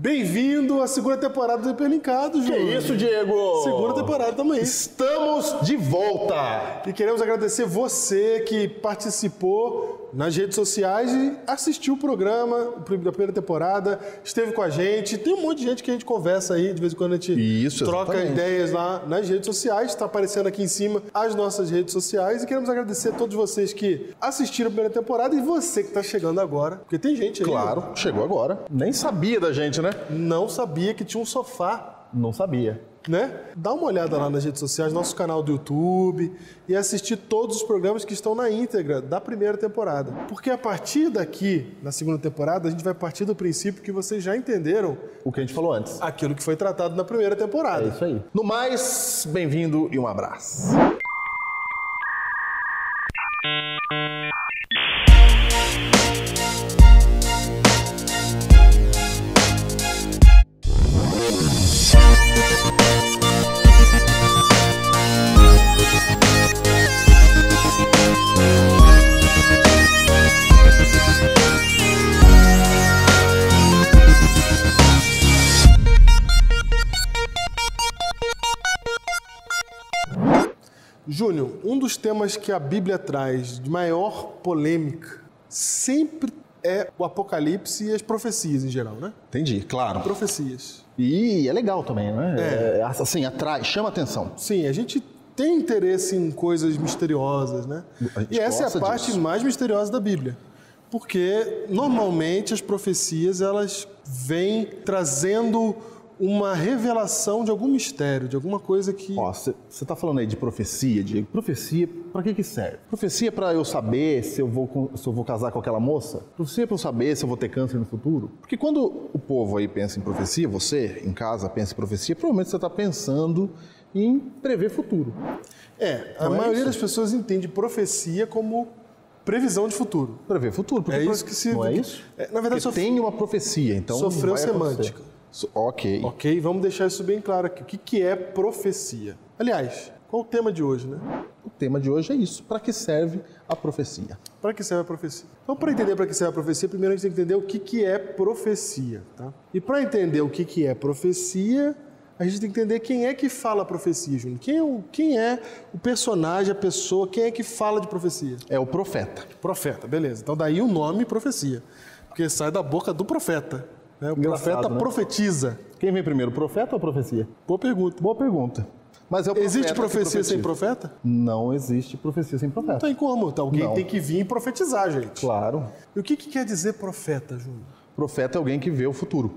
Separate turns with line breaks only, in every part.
Bem-vindo à segunda temporada do Hiperlinkado, Júlio.
Que isso, Diego?
Segunda temporada também.
Estamos de volta.
E queremos agradecer você que participou nas redes sociais e assistiu o programa da primeira temporada, esteve com a gente. Tem um monte de gente que a gente conversa aí, de vez em quando a gente troca ideias lá nas redes sociais. Está aparecendo aqui em cima as nossas redes sociais. E queremos agradecer a todos vocês que assistiram a primeira temporada e você que está chegando agora, porque tem gente aí.
Claro, chegou agora. Nem sabia da gente, né?
Não sabia que tinha um sofá.
Não sabia.
Né? Dá uma olhada lá nas redes sociais, nosso canal do YouTube e assistir todos os programas que estão na íntegra da primeira temporada. Porque a partir daqui, na segunda temporada, a gente vai partir do princípio que vocês já entenderam
o que a gente falou antes.
Aquilo que foi tratado na primeira temporada.
É isso aí. No mais, bem-vindo e um abraço.
Júnior, um dos temas que a Bíblia traz de maior polêmica sempre é o Apocalipse e as profecias em geral, né?
Entendi, claro.
Profecias.
E é legal também, né? Assim, atrai, chama atenção.
Sim, a gente tem interesse em coisas misteriosas, né? E essa é a parte mais misteriosa da Bíblia. Porque, normalmente, as profecias, elas vêm trazendo uma revelação de algum mistério, de alguma coisa que...
Você está falando aí de profecia, Diego. Profecia, para que serve? Profecia para eu saber se eu vou casar com aquela moça? Profecia para eu saber se eu vou ter câncer no futuro? Porque quando o povo aí pensa em profecia, você em casa pensa em profecia, provavelmente você está pensando em prever futuro.
A maioria das pessoas entende profecia como previsão de futuro.
Prever futuro.
É isso que se...
Não é isso?
Na verdade,
tem uma profecia, então
sofreu semântica.
Ok,
vamos deixar isso bem claro aqui. O que é profecia? Aliás, qual o tema de hoje, né?
O tema de hoje é isso. Para que serve a profecia?
Para que serve a profecia? Então, para entender para que serve a profecia, primeiro a gente tem que entender o que é profecia, tá? E para entender o que é profecia, a gente tem que entender quem é que fala a profecia, Júnior. Quem é o personagem, a pessoa, quem é que fala de profecia?
É o profeta.
Profeta, beleza. Então, daí o nome profecia, porque sai da boca do profeta. O profeta profetiza.
Quem vem primeiro, profeta ou profecia?
Boa pergunta.
Boa pergunta. Mas é o
existe profecia sem profeta?
Não existe profecia sem profeta.
Não tem como. Alguém tem que vir e profetizar, gente.
Claro.
E o que quer dizer profeta, Júnior?
Profeta é alguém que vê o futuro.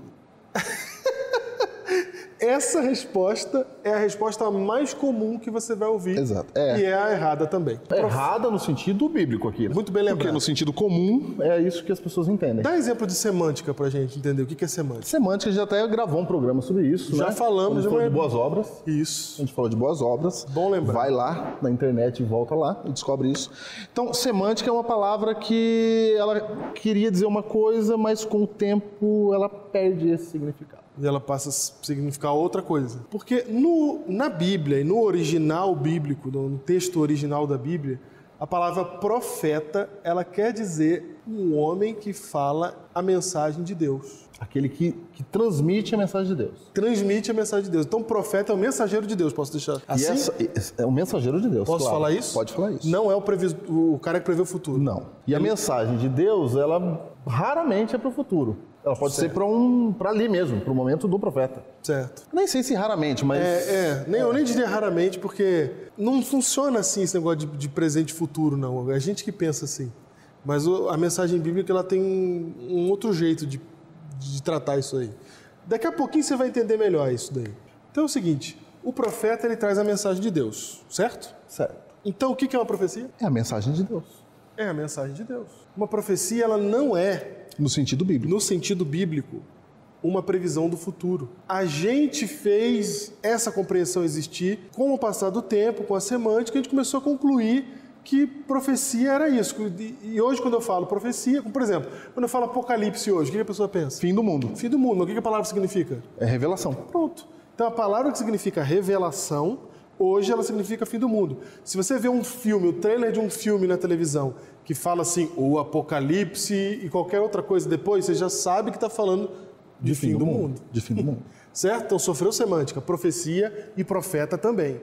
Essa resposta é a resposta mais comum que você vai ouvir.
Exato.
E é a errada também.
Errada no sentido bíblico aqui.
Muito bem lembrado.
Porque no sentido comum é isso que as pessoas entendem.
Dá exemplo de semântica pra gente entender o que é semântica.
Semântica, a gente até gravou um programa sobre isso,
já
né?
falamos.
A gente falou de boas obras.
Isso.
A gente falou de boas obras.
Bom lembrar.
Vai lá na internet e volta lá e descobre isso. Então, semântica é uma palavra que ela queria dizer uma coisa, mas com o tempo ela perde esse significado.
E ela passa a significar outra coisa. Porque na Bíblia, e no original bíblico, no texto original da Bíblia, a palavra profeta, ela quer dizer um homem que fala a mensagem de Deus.
Aquele que transmite a mensagem de Deus.
Transmite a mensagem de Deus. Então, o profeta é o mensageiro de Deus. Posso deixar assim?
É o mensageiro de Deus,
Posso falar isso?
Pode falar isso.
Não é o cara que prevê o futuro.
Não. E a mensagem de Deus, ela raramente é para o futuro. Ela pode ser para ali mesmo, para o momento do profeta.
Certo.
Nem sei se raramente, mas...
Eu nem diria raramente, porque não funciona assim esse negócio de presente e futuro, não. É a gente que pensa assim. Mas a mensagem bíblica, ela tem um outro jeito de tratar isso aí. Daqui a pouquinho você vai entender melhor isso daí. Então é o seguinte, o profeta, ele traz a mensagem de Deus, certo?
Certo.
Então o que é uma profecia?
É a mensagem de Deus.
É a mensagem de Deus. Uma profecia, ela não é...
No sentido bíblico.
No sentido bíblico, uma previsão do futuro. A gente fez essa compreensão existir com o passar do tempo, com a semântica, a gente começou a concluir que profecia era isso. E hoje, quando eu falo profecia, por exemplo, quando eu falo apocalipse hoje, o que a pessoa pensa?
Fim do mundo.
Fim do mundo. O que a palavra significa?
É revelação.
Pronto. Então, a palavra que significa revelação, hoje ela significa fim do mundo. Se você vê um filme, o trailer de um filme na televisão, que fala assim, o apocalipse e qualquer outra coisa depois, você já sabe que está falando de fim do mundo.
De fim do mundo.
Certo? Então sofreu semântica, profecia e profeta também.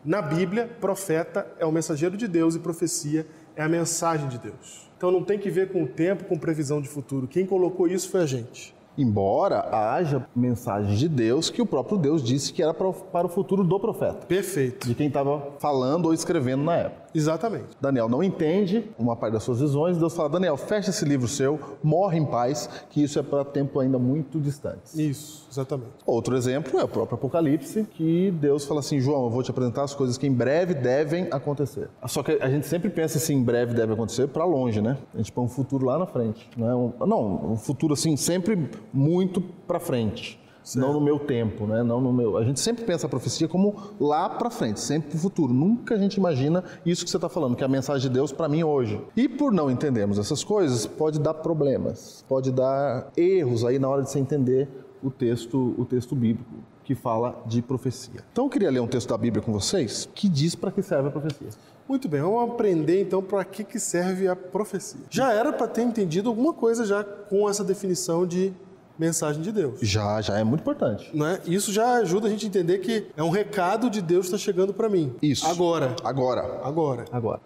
Na Bíblia, profeta é o mensageiro de Deus e profecia é a mensagem de Deus. Então não tem que ver com o tempo, com previsão de futuro. Quem colocou isso foi a gente.
Embora haja mensagens de Deus que o próprio Deus disse que era para o futuro do profeta.
Perfeito.
De quem estava falando ou escrevendo na época.
Exatamente.
Daniel não entende uma parte das suas visões. Deus fala, Daniel, fecha esse livro seu, morre em paz, que isso é para tempo ainda muito distante.
Isso, exatamente.
Outro exemplo é o próprio Apocalipse, que Deus fala assim, João, eu vou te apresentar as coisas que em breve devem acontecer. Só que a gente sempre pensa assim, em breve deve acontecer, para longe, né? A gente põe um futuro lá na frente. Um futuro assim, sempre muito para frente. Certo. Não no meu tempo, né? Não no meu. A gente sempre pensa a profecia como lá para frente, sempre para o futuro. Nunca a gente imagina isso que você está falando, que é a mensagem de Deus para mim hoje. E por não entendermos essas coisas, pode dar problemas, pode dar erros aí na hora de você entender o texto bíblico que fala de profecia. Então eu queria ler um texto da Bíblia com vocês que diz para que serve a profecia.
Muito bem, vamos aprender então para que serve a profecia. Já era para ter entendido alguma coisa já com essa definição de mensagem de Deus.
Já é muito importante.
Não é? Isso já ajuda a gente a entender que é um recado de Deus que está chegando para mim.
Isso.
Agora.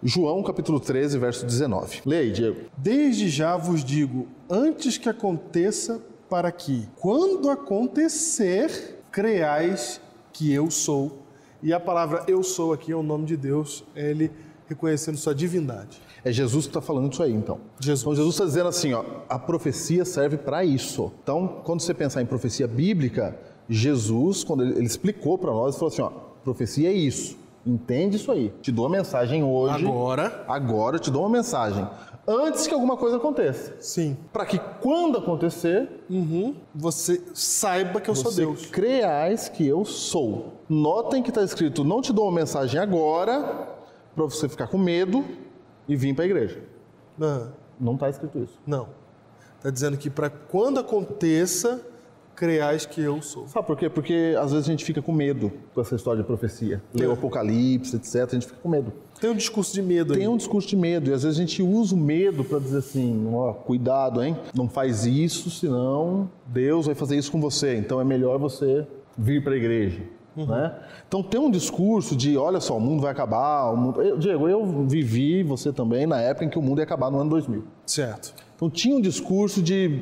João, capítulo 13, verso 19. Leia, Diego.
Desde já vos digo, antes que aconteça, para que, quando acontecer, creiais que eu sou. E a palavra eu sou aqui é o nome de Deus, é Ele reconhecendo sua divindade.
É Jesus que está falando isso aí, então. Então, Jesus está dizendo assim, ó, a profecia serve para isso. Então, quando você pensar em profecia bíblica, Jesus, quando ele explicou para nós, ele falou assim, ó, profecia é isso. Entende isso aí. Te dou uma mensagem hoje. Agora eu te dou uma mensagem. Antes que alguma coisa aconteça.
Sim.
Para que quando acontecer,
você saiba que eu sou Deus.
Você creais que eu sou. Notem que está escrito, não te dou uma mensagem agora, para você ficar com medo e vir para a igreja. Não está escrito isso.
Não. Está dizendo que para quando aconteça, creais que eu sou.
Sabe por quê? Porque às vezes a gente fica com medo com essa história de profecia. Lê o Apocalipse, etc. A gente fica com medo.
Tem um discurso de medo aí.
Tem um discurso de medo. E às vezes a gente usa o medo para dizer assim, ó, cuidado, hein? Não faz isso, senão Deus vai fazer isso com você. Então é melhor você vir para a igreja. Né? Então tem um discurso de, olha só, o mundo vai acabar. Diego, eu vivi, você também, na época em que o mundo ia acabar no ano 2000.
Certo.
Então tinha um discurso de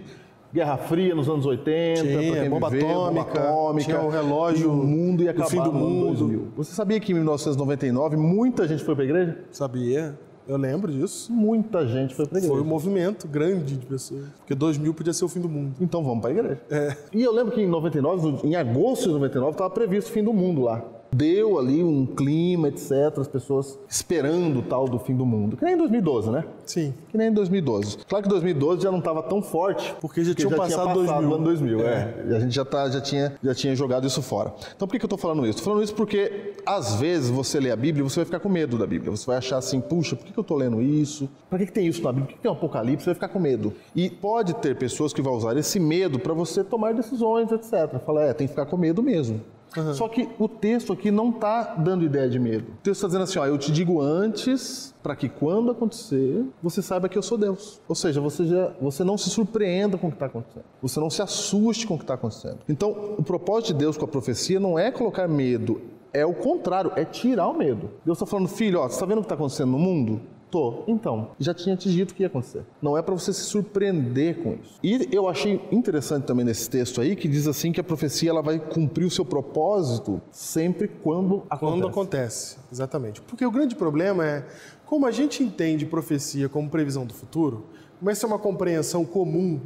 Guerra Fria nos anos 80,
tinha, bomba atômica, tinha o relógio,
o mundo ia acabar
fim do
no ano 2000. Você sabia que em 1999 muita gente foi para a igreja?
Sabia. Eu lembro disso.
Muita gente foi para a igreja.
Foi um movimento grande de pessoas. Porque 2000 podia ser o fim do mundo.
Então vamos para a igreja. E eu lembro que em 99, em agosto de 99, estava previsto o fim do mundo lá. Deu ali um clima, etc. As pessoas esperando o tal do fim do mundo. Que nem em 2012, né?
Sim.
Que nem em 2012. Claro que 2012 já não estava tão forte.
Porque já tinha passado 2000.
O ano 2000, E a gente já tinha jogado isso fora. Então por que eu estou falando isso? Estou falando isso porque, às vezes, você lê a Bíblia e você vai ficar com medo da Bíblia. Você vai achar assim, puxa, por que eu estou lendo isso? Para que tem isso na Bíblia? Por que tem um Apocalipse? Você vai ficar com medo. E pode ter pessoas que vão usar esse medo para você tomar decisões, etc. Fala, tem que ficar com medo mesmo. Só que o texto aqui não está dando ideia de medo. O texto está dizendo assim, eu te digo antes, para que quando acontecer, você saiba que eu sou Deus. Ou seja, você não se surpreenda com o que está acontecendo. Você não se assuste com o que está acontecendo. Então, o propósito de Deus com a profecia não é colocar medo, é o contrário, é tirar o medo. Deus está falando, filho, você está vendo o que está acontecendo no mundo? Tô. Então, já tinha te dito que ia acontecer. Não é para você se surpreender com isso. E eu achei interessante também nesse texto aí, que diz assim que a profecia ela vai cumprir o seu propósito sempre quando acontece.
Quando acontece, exatamente. Porque o grande problema é, como a gente entende profecia como previsão do futuro, como essa é uma compreensão comum,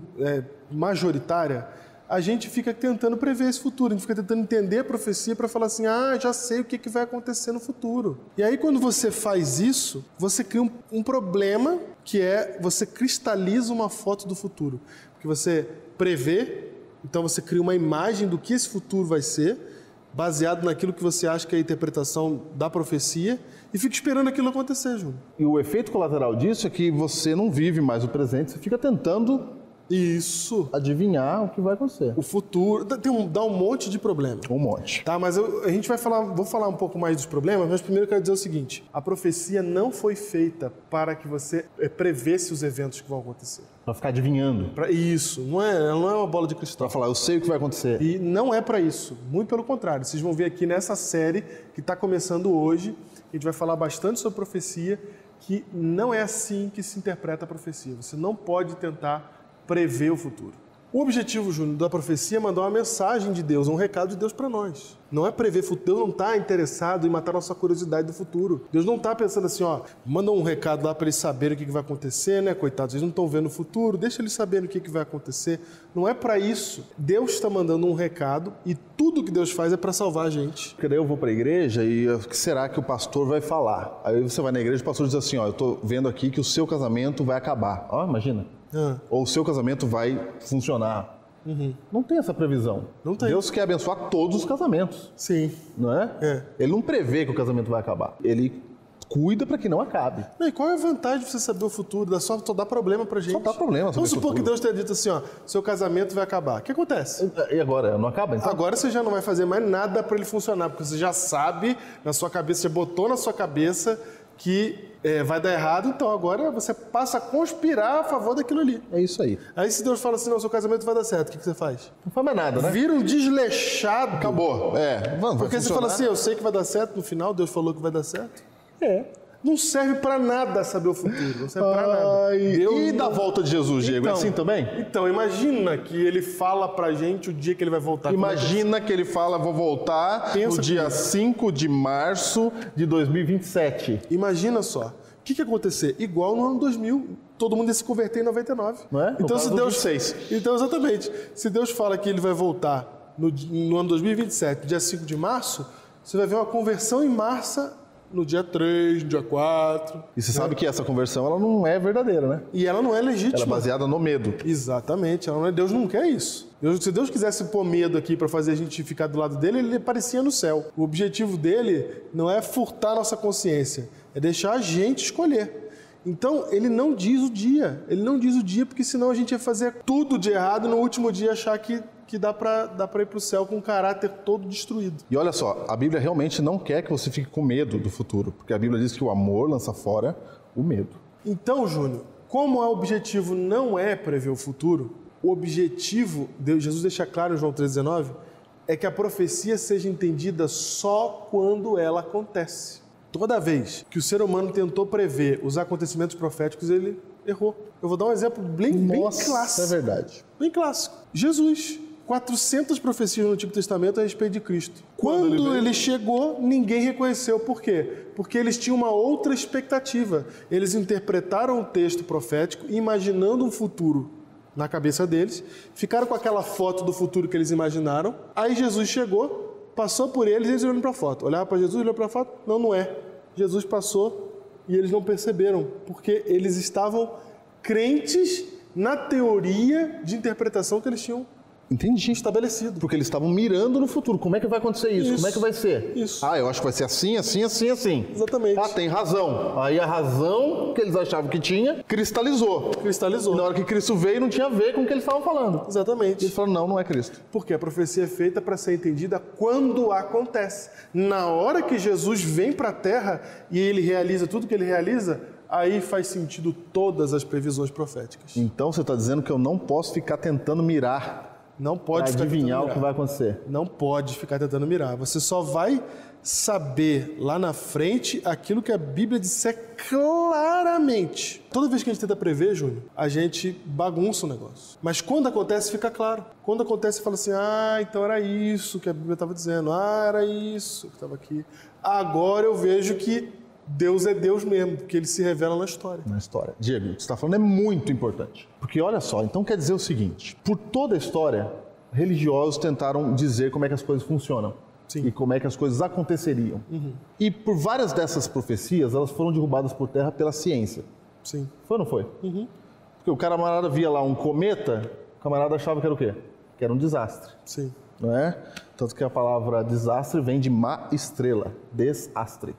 majoritária, a gente fica tentando prever esse futuro, a gente fica tentando entender a profecia para falar assim, já sei o que vai acontecer no futuro. E aí quando você faz isso, você cria um problema que é, você cristaliza uma foto do futuro. Porque você prevê, então você cria uma imagem do que esse futuro vai ser, baseado naquilo que você acha que é a interpretação da profecia, e fica esperando aquilo acontecer, Júnior.
E o efeito colateral disso é que você não vive mais o presente, você fica tentando adivinhar o que vai acontecer.
O futuro dá um monte de problema.
Um monte.
Tá, mas a gente vou falar um pouco mais dos problemas, mas primeiro eu quero dizer o seguinte: a profecia não foi feita para que você prevesse os eventos que vão acontecer.
Para ficar adivinhando.
Isso, ela não é uma bola de cristal.
Para falar, eu sei o que vai acontecer.
E não é para isso, muito pelo contrário. Vocês vão ver aqui nessa série que está começando hoje, a gente vai falar bastante sobre profecia, que não é assim que se interpreta a profecia. Você não pode tentar prever o futuro. O objetivo, Júnior, da profecia é mandar uma mensagem de Deus, um recado de Deus para nós. Não é prever futuro. Deus não está interessado em matar nossa curiosidade do futuro. Deus não está pensando assim, manda um recado lá para eles saberem o que vai acontecer, né, coitados? Eles não estão vendo o futuro, deixa eles saberem o que vai acontecer. Não é para isso. Deus está mandando um recado e tudo que Deus faz é para salvar a gente.
Porque daí eu vou para a igreja e o que será que o pastor vai falar? Aí você vai na igreja e o pastor diz assim, eu estou vendo aqui que o seu casamento vai acabar. Imagina. Ou o seu casamento vai funcionar. Não tem essa previsão.
Não tem.
Deus quer abençoar todos os casamentos.
Sim.
Não é? Ele não prevê que o casamento vai acabar. Ele cuida para que não acabe.
E qual é a vantagem de você saber o futuro? Só dá problema pra gente.
Só dá problema.
Vamos supor que Deus tenha dito assim, seu casamento vai acabar. O que acontece?
E agora? Não acaba, então?
Agora você já não vai fazer mais nada para ele funcionar, porque você já sabe na sua cabeça, você botou na sua cabeça que vai dar errado, então agora você passa a conspirar a favor daquilo ali.
É isso aí.
Aí se Deus fala assim, não, seu casamento vai dar certo, o que você faz?
Não faz mais nada, né?
Vira um desleixado.
Acabou.
Porque você fala assim, eu sei que vai dar certo, no final Deus falou que vai dar certo. Não serve pra nada saber o futuro, não serve pra nada.
E da volta de Jesus, Diego, é assim também?
Então, imagina que ele fala pra gente o dia que ele vai voltar.
Imagina que ele fala, vou voltar no dia 5 de março de 2027.
Imagina só. O que ia acontecer? Igual no ano 2000, todo mundo ia se converter em 99.
Não é?
Então, se Deus... Então, exatamente. Se Deus fala que ele vai voltar no ano 2027, dia 5 de março, você vai ver uma conversão em massa no dia 3, no dia 4.
E você sabe que essa conversão ela não é verdadeira, né?
E ela não é legítima.
Ela é baseada no medo.
Exatamente. Deus não quer isso. Se Deus quisesse pôr medo aqui para fazer a gente ficar do lado dele, ele aparecia no céu. O objetivo dele não é furtar nossa consciência, é deixar a gente escolher. Então, ele não diz o dia. Ele não diz o dia porque senão a gente ia fazer tudo de errado e no último dia achar que dá pra ir pro céu com o caráter todo destruído.
E olha só, a Bíblia realmente não quer que você fique com medo do futuro, porque a Bíblia diz que o amor lança fora o medo.
Então, Júnior, como o objetivo não é prever o futuro, o objetivo, Jesus deixa claro em João 3,19, é que a profecia seja entendida só quando ela acontece. Toda vez que o ser humano tentou prever os acontecimentos proféticos, ele errou. Eu vou dar um exemplo bem clássico.
É verdade.
Bem clássico. Jesus. 400 profecias no Antigo Testamento a respeito de Cristo. Quando ele chegou, ninguém reconheceu. Por quê? Porque eles tinham uma outra expectativa. Eles interpretaram o texto profético imaginando um futuro na cabeça deles, ficaram com aquela foto do futuro que eles imaginaram. Aí Jesus chegou, passou por eles e eles olharam para a foto. Olharam para Jesus, olharam para a foto? Não, não é. Jesus passou e eles não perceberam, porque eles estavam crentes na teoria de interpretação que eles tinham estabelecido.
Porque eles estavam mirando no futuro. Como é que vai acontecer isso? Como é que vai ser?
Isso.
Eu acho que vai ser assim, assim, assim, assim.
Exatamente.
Tem razão. Aí a razão que eles achavam que tinha, cristalizou. E na hora que Cristo veio, não tinha a ver com o que eles estavam falando.
Exatamente.
E eles falaram, não é Cristo.
Porque a profecia é feita para ser entendida quando acontece. Na hora que Jesus vem para a Terra e ele realiza tudo que ele realiza, aí faz sentido todas as previsões proféticas.
Então você está dizendo que eu não posso ficar tentando mirar.
Não pode ficar
adivinhar
tentando
o que vai acontecer.
Não pode ficar tentando mirar. Você só vai saber lá na frente aquilo que a Bíblia disser claramente. Toda vez que a gente tenta prever, Júnior, a gente bagunça o negócio. Mas quando acontece, fica claro. Quando acontece, você fala assim, então era isso que a Bíblia estava dizendo. Era isso que estava aqui. Agora eu vejo que Deus é Deus mesmo, porque ele se revela na história. Na história.
Diego, o que você está falando é muito importante. Porque olha só, então quer dizer o seguinte, por toda a história, religiosos tentaram dizer como é que as coisas funcionam. Sim. E como é que as coisas aconteceriam. E por várias dessas profecias, elas foram derrubadas por terra pela ciência.
Sim.
Foi ou não foi? Porque o camarada via lá um cometa, o camarada achava que era o quê? Que era um desastre.
Sim.
Não é? Tanto que a palavra desastre vem de má estrela, desastre.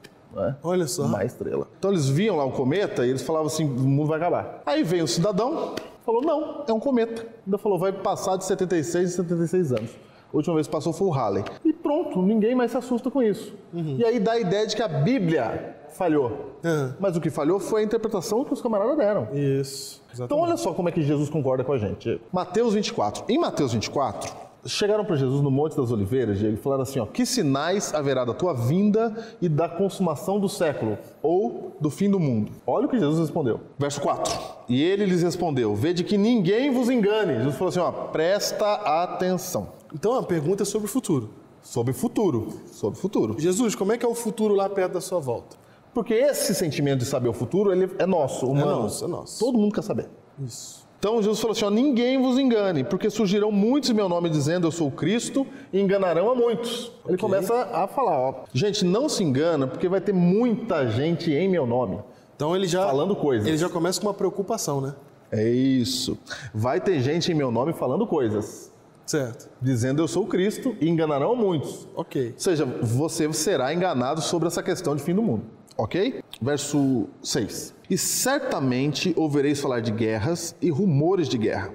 Olha só.
Uma estrela. Então eles viam lá um cometa e eles falavam assim, o mundo vai acabar. Aí veio um cidadão, falou, não, é um cometa. Ainda falou, vai passar de 76 em 76 anos. A última vez que passou foi o Halley. E pronto, ninguém mais se assusta com isso. E aí dá a ideia de que a Bíblia falhou. Mas o que falhou foi a interpretação que os camaradas deram.
Isso. Exatamente.
Então olha só como é que Jesus concorda com a gente. Mateus 24. Em Mateus 24, chegaram para Jesus no Monte das Oliveiras, Diego, e falaram assim, ó, que sinais haverá da tua vinda e da consumação do século, ou do fim do mundo? Olha o que Jesus respondeu. Verso 4. E ele lhes respondeu, vede que ninguém vos engane. Jesus falou assim, ó, presta atenção.
Então a pergunta é sobre o futuro.
Sobre futuro. Sobre futuro.
Jesus, como é que é o futuro lá perto da sua volta?
Porque esse sentimento de saber o futuro, ele é nosso, humano.
É nosso.
Todo mundo quer saber.
Isso.
Então Jesus falou assim, ó, ninguém vos engane, porque surgirão muitos em meu nome dizendo eu sou o Cristo e enganarão a muitos. Ele começa a falar, ó, gente, não se engana, porque vai ter muita gente em meu nome.
Então ele já
falando coisas.
Ele já começa com uma preocupação, né?
É isso. Vai ter gente em meu nome falando coisas.
Certo.
Dizendo eu sou o Cristo e enganarão a muitos.
Ok.
Ou seja, você será enganado sobre essa questão de fim do mundo. Ok? Verso 6. E certamente ouvireis falar de guerras e rumores de guerra.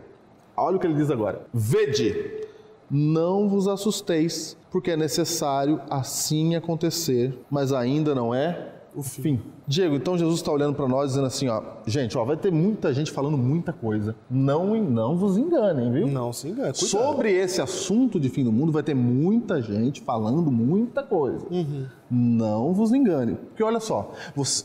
Olha o que ele diz agora. Vede, não vos assusteis, porque é necessário assim acontecer, mas ainda não é o fim. Diego, então Jesus está olhando para nós dizendo assim, ó, gente, ó, vai ter muita gente falando muita coisa. Não vos enganem, viu?
Não se engane. Cuidado.
Sobre esse assunto de fim do mundo vai ter muita gente falando muita coisa. Não vos engane. Porque olha só,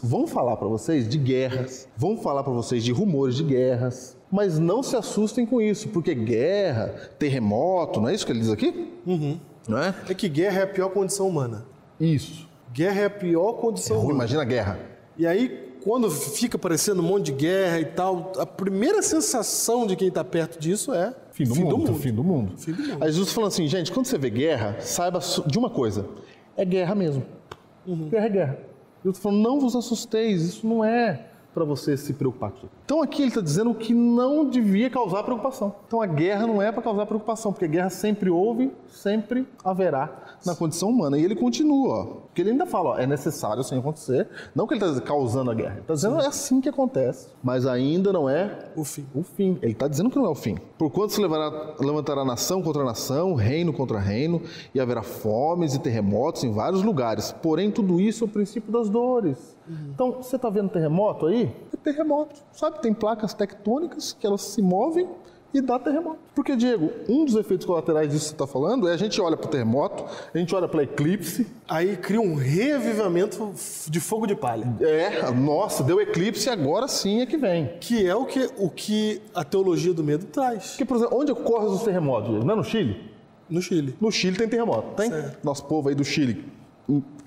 vão falar para vocês de guerras, vão falar para vocês de rumores de guerras, mas não se assustem com isso, porque guerra, terremoto, não é isso que ele diz aqui? Não é?
É que guerra é a pior condição humana.
Isso.
Guerra é a pior condição humana.
Imagina a guerra.
E aí, quando fica aparecendo um monte de guerra e tal, a primeira sensação de quem está perto disso é
fim do mundo. Fim do mundo. Aí Jesus falando assim, gente, quando você vê guerra, saiba de uma coisa, é guerra mesmo. Guerra é guerra. Jesus falando, não vos assusteis, isso não é para você se preocupar aqui. Então aqui ele está dizendo o que não devia causar preocupação. Então a guerra não é para causar preocupação, porque a guerra sempre houve, sempre haverá na condição humana. E ele continua, ó, porque ele ainda fala, ó, é necessário assim acontecer, não que ele está causando a guerra, ele está dizendo é assim que acontece, mas ainda não é
o fim.
Ele está dizendo que não é o fim. Porquanto se levantará nação contra nação, reino contra reino, e haverá fomes e terremotos em vários lugares. Porém, tudo isso é o princípio das dores. Então, você está vendo terremoto aí? É terremoto, sabe? Tem placas tectônicas que elas se movem e dá terremoto. Porque, Diego, um dos efeitos colaterais disso que você está falando é a gente olha para o terremoto, a gente olha para eclipse.
Aí cria um reavivamento de fogo de palha.
Nossa, deu eclipse e agora sim é que vem.
Que é o que a teologia do medo traz.
Porque, por exemplo, onde ocorrem os terremotos, Diego? Não é no Chile?
No Chile.
No Chile tem terremoto, tem?
Certo.
Nosso povo aí do Chile.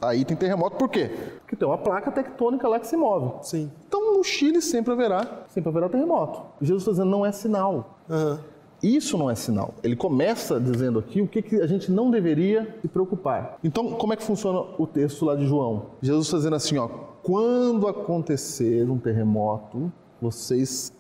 Aí tem terremoto, por quê? Porque tem uma placa tectônica lá que se move.
Sim.
Então no Chile sempre haverá terremoto. Jesus está dizendo não é sinal. Isso não é sinal. Ele começa dizendo aqui o que a gente não deveria se preocupar. Então como é que funciona o texto lá de João? Jesus está dizendo assim, ó, quando acontecer um terremoto, vocês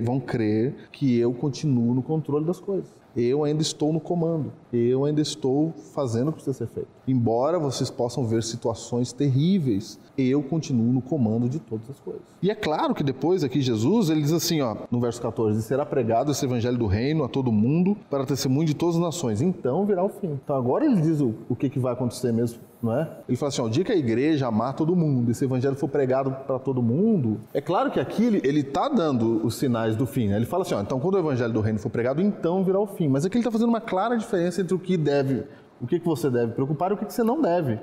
vão crer que eu continuo no controle das coisas. Eu ainda estou no comando. Eu ainda estou fazendo o que precisa ser feito. Embora vocês possam ver situações terríveis, eu continuo no comando de todas as coisas. E é claro que depois aqui Jesus, ele diz assim, ó, no verso 14, será pregado esse evangelho do reino a todo mundo para testemunho de todas as nações. Então virá o fim. Então agora ele diz o que vai acontecer mesmo, não é? Ele fala assim, ó, o dia que a igreja amar todo mundo, esse evangelho for pregado para todo mundo, é claro que aqui ele está dando os sinais do fim, né? Ele fala assim, ó, então quando o evangelho do reino for pregado, então virá o fim. Mas aqui ele está fazendo uma clara diferença entre o que você deve preocupar e o que você não deve.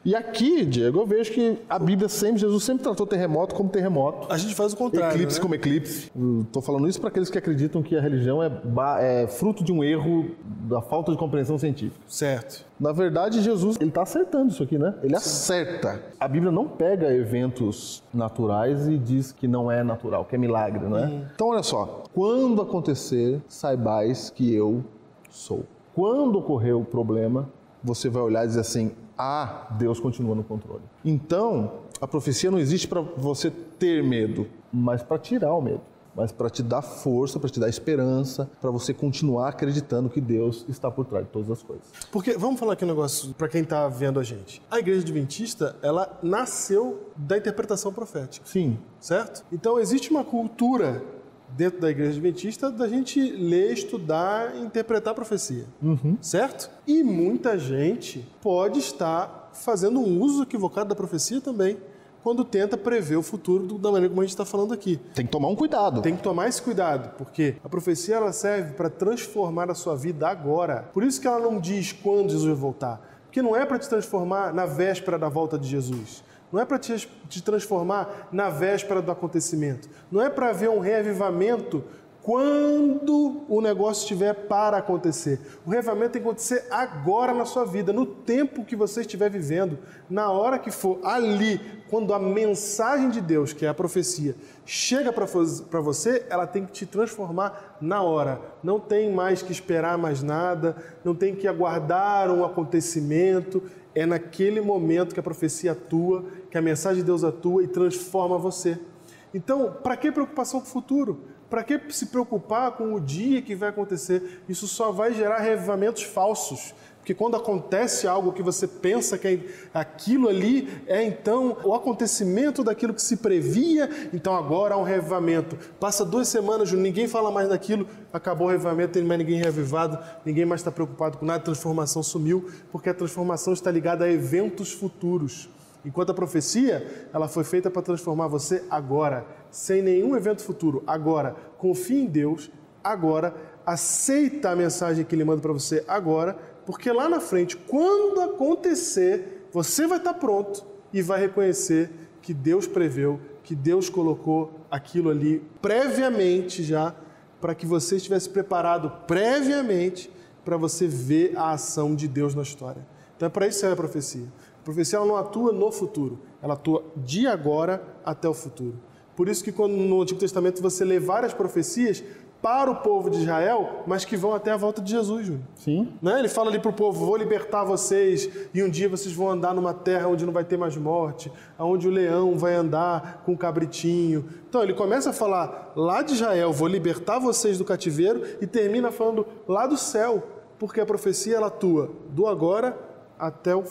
E aqui, Diego, eu vejo que a Bíblia Jesus sempre tratou terremoto como terremoto.
A gente faz o contrário,
eclipse, né? Como eclipse. Estou falando isso para aqueles que acreditam que a religião é fruto de um erro da falta de compreensão científica.
Certo.
Na verdade, Jesus, ele está acertando isso aqui, né? Ele acerta. A Bíblia não pega eventos naturais e diz que não é natural, que é milagre, não é? Então, olha só. Quando acontecer, saibais que eu sou. Quando ocorrer o problema, você vai olhar e dizer assim, Deus continua no controle. Então, a profecia não existe para você ter medo, mas para tirar o medo. Mas para te dar força, para te dar esperança, para você continuar acreditando que Deus está por trás de todas as coisas.
Porque, vamos falar aqui um negócio para quem está vendo a gente. A Igreja Adventista, ela nasceu da interpretação profética.
Sim.
Certo? Então, existe uma cultura dentro da Igreja Adventista da gente ler, estudar e interpretar a profecia. Certo? E muita gente pode estar fazendo um uso equivocado da profecia também. quando tenta prever o futuro da maneira como a gente está falando aqui.
Tem que tomar um cuidado.
Tem que tomar esse cuidado, porque a profecia ela serve para transformar a sua vida agora. Por isso que ela não diz quando Jesus vai voltar. Porque não é para te transformar na véspera da volta de Jesus. Não é para te transformar na véspera do acontecimento. Não é para haver um reavivamento quando o negócio estiver para acontecer. O reavivamento tem que acontecer agora na sua vida, no tempo que você estiver vivendo, na hora que for ali, quando a mensagem de Deus, que é a profecia, chega para você, ela tem que te transformar na hora. Não tem mais que esperar mais nada, não tem que aguardar um acontecimento. É naquele momento que a profecia atua, que a mensagem de Deus atua e transforma você. Então, para que preocupação com o futuro? Para que se preocupar com o dia que vai acontecer? Isso só vai gerar revivamentos falsos. Porque quando acontece algo que você pensa que aquilo ali é então o acontecimento daquilo que se previa, então agora há um revivamento. Passa 2 semanas, ninguém fala mais daquilo, acabou o revivamento, tem mais ninguém reavivado, ninguém mais está preocupado com nada, a transformação sumiu, porque a transformação está ligada a eventos futuros. Enquanto a profecia, ela foi feita para transformar você agora, sem nenhum evento futuro. Agora, confie em Deus, agora, aceita a mensagem que Ele manda para você agora, porque lá na frente, quando acontecer, você vai estar pronto e vai reconhecer que Deus preveu, que Deus colocou aquilo ali previamente já, para que você estivesse preparado previamente para você ver a ação de Deus na história. Então é para isso que serve a profecia. A profecia ela não atua no futuro, ela atua de agora até o futuro. Por isso que quando no Antigo Testamento você lê várias profecias para o povo de Israel, mas que vão até a volta de Jesus, Júlio.
Sim.
Né? Ele fala ali para o povo, vou libertar vocês e um dia vocês vão andar numa terra onde não vai ter mais morte, onde o leão vai andar com o cabritinho. Então ele começa a falar lá de Israel, vou libertar vocês do cativeiro e termina falando lá do céu, porque a profecia ela atua do agora até o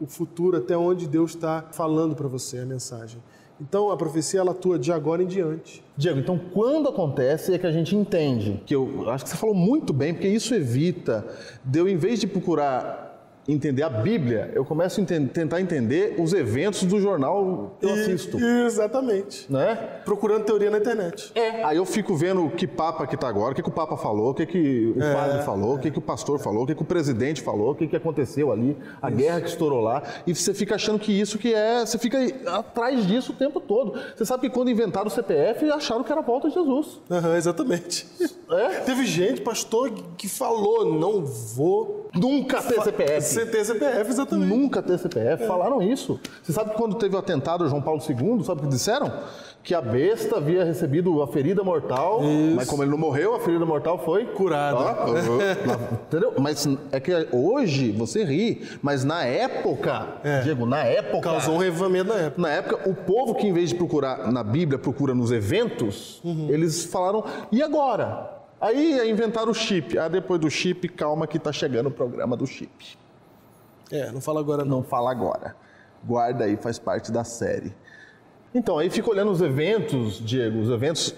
futuro, até onde Deus está falando para você a mensagem. Então, a profecia ela atua de agora em diante.
Diego, então quando acontece é que a gente entende, que eu acho que você falou muito bem, porque isso evita de eu, em vez de procurar entender a Bíblia, eu começo a tentar entender os eventos do jornal que eu assisto.
Exatamente.
Né?
Procurando teoria na internet.
Aí eu fico vendo que papa que tá agora, o que o papa falou, o que o padre falou, o que o pastor falou, o que o presidente falou, o que aconteceu ali, a guerra que estourou lá, e você fica achando que isso que é, você fica atrás disso o tempo todo. Você sabe que quando inventaram o CPF, acharam que era a volta de Jesus.
Exatamente. Teve gente, pastor, que falou, não vou...
Nunca ter CPF.
Ter CPF, exatamente.
Nunca ter CPF. Falaram isso. Você sabe que quando teve o atentado João Paulo II, sabe o que disseram? Que a besta havia recebido a ferida mortal, mas como ele não morreu, a ferida mortal foi
curada.
Entendeu? Mas é que hoje você ri, mas na época, Diego, na época...
Causou um revivamento na época.
Na época, o povo que em vez de procurar na Bíblia, procura nos eventos, eles falaram, e agora? Aí inventaram o chip. Depois do chip, calma que tá chegando o programa do chip.
Não fala agora não.
Não fala agora. Guarda aí, faz parte da série. Então, aí fica olhando os eventos, Diego,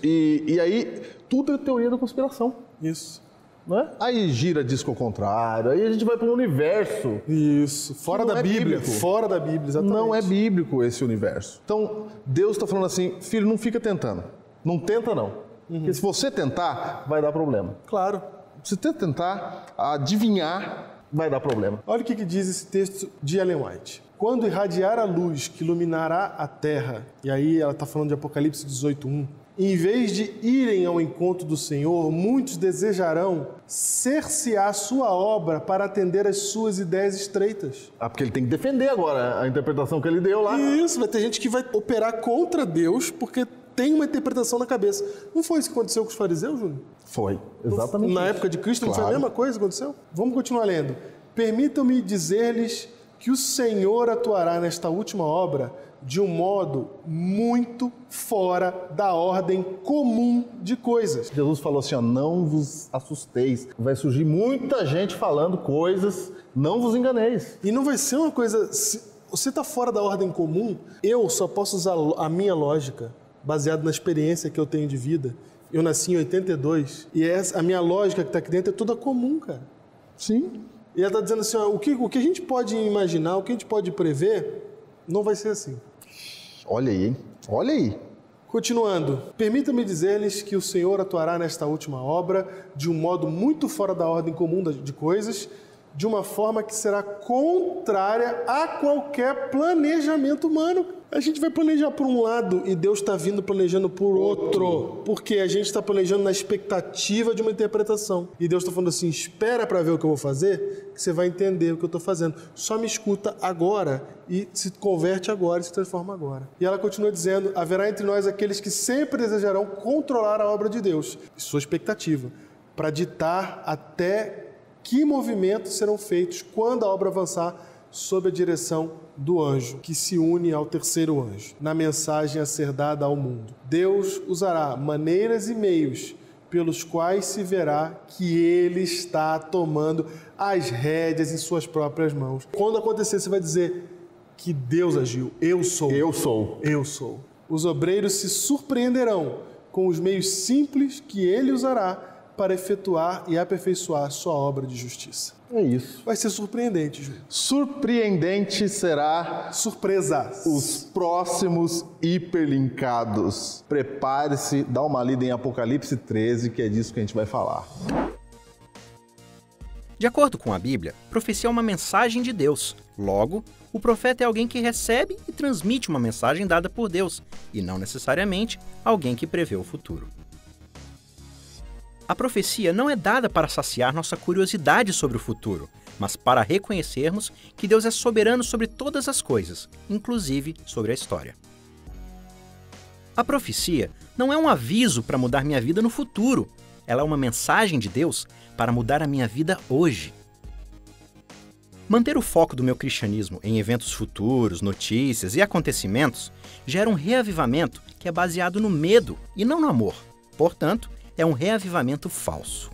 e aí tudo é teoria da conspiração.
Isso.
Não é? Aí gira disco ao contrário, aí a gente vai para um universo.
Isso, fora da Bíblia.
Bíblico.
Fora da Bíblia, exatamente.
Não é bíblico esse universo. Então, Deus está falando assim, filho, não fica tentando. Não tenta não. Porque se você tentar, vai dar problema.
Claro.
Se você tentar adivinhar, vai dar problema.
Olha o que diz esse texto de Ellen White. Quando irradiar a luz que iluminará a terra, e aí ela está falando de Apocalipse 18:1, em vez de irem ao encontro do Senhor, muitos desejarão cercear sua obra para atender às suas ideias estreitas.
Porque ele tem que defender agora a interpretação que ele deu lá.
Isso, vai ter gente que vai operar contra Deus porque tem uma interpretação na cabeça. Não foi isso que aconteceu com os fariseus, Júnior?
Foi, exatamente.
Na época de Cristo, claro. Não foi a mesma coisa que aconteceu? Vamos continuar lendo. Permitam-me dizer-lhes que o Senhor atuará nesta última obra de um modo muito fora da ordem comum de coisas.
Jesus falou assim, não vos assusteis. Vai surgir muita gente falando coisas, não vos enganeis.
E não vai ser uma coisa... Se você está fora da ordem comum, eu só posso usar a minha lógica, baseado na experiência que eu tenho de vida. Eu nasci em 82 e a minha lógica que está aqui dentro é toda comum, cara.
Sim.
E ela está dizendo assim, o que a gente pode imaginar, o que a gente pode prever, não vai ser assim.
Olha aí, hein? Olha aí.
Continuando, permita-me dizer-lhes que o Senhor atuará nesta última obra de um modo muito fora da ordem comum de coisas, de uma forma que será contrária a qualquer planejamento humano. A gente vai planejar por um lado e Deus está vindo planejando por outro, porque a gente está planejando na expectativa de uma interpretação. E Deus está falando assim, espera para ver o que eu vou fazer, que você vai entender o que eu estou fazendo. Só me escuta agora e se converte agora e se transforma agora. E ela continua dizendo, haverá entre nós aqueles que sempre desejarão controlar a obra de Deus, sua expectativa, para ditar até que movimentos serão feitos quando a obra avançar sob a direção do anjo, que se une ao terceiro anjo, na mensagem a ser dada ao mundo. Deus usará maneiras e meios pelos quais se verá que Ele está tomando as rédeas em suas próprias mãos. Quando acontecer, você vai dizer que Deus agiu. Eu sou.
Eu sou.
Eu sou. Os obreiros se surpreenderão com os meios simples que Ele usará para efetuar e aperfeiçoar sua obra de justiça.
É isso.
Vai ser surpreendente, Júlio.
Surpreendente será
surpresas.
Os próximos hiperlinkados. Prepare-se, dá uma lida em Apocalipse 13, que é disso que a gente vai falar.
De acordo com a Bíblia, profecia é uma mensagem de Deus. Logo, o profeta é alguém que recebe e transmite uma mensagem dada por Deus, e não necessariamente alguém que prevê o futuro. A profecia não é dada para saciar nossa curiosidade sobre o futuro, mas para reconhecermos que Deus é soberano sobre todas as coisas, inclusive sobre a história. A profecia não é um aviso para mudar minha vida no futuro, ela é uma mensagem de Deus para mudar a minha vida hoje. Manter o foco do meu cristianismo em eventos futuros, notícias e acontecimentos gera um reavivamento que é baseado no medo e não no amor. Portanto, é um reavivamento falso.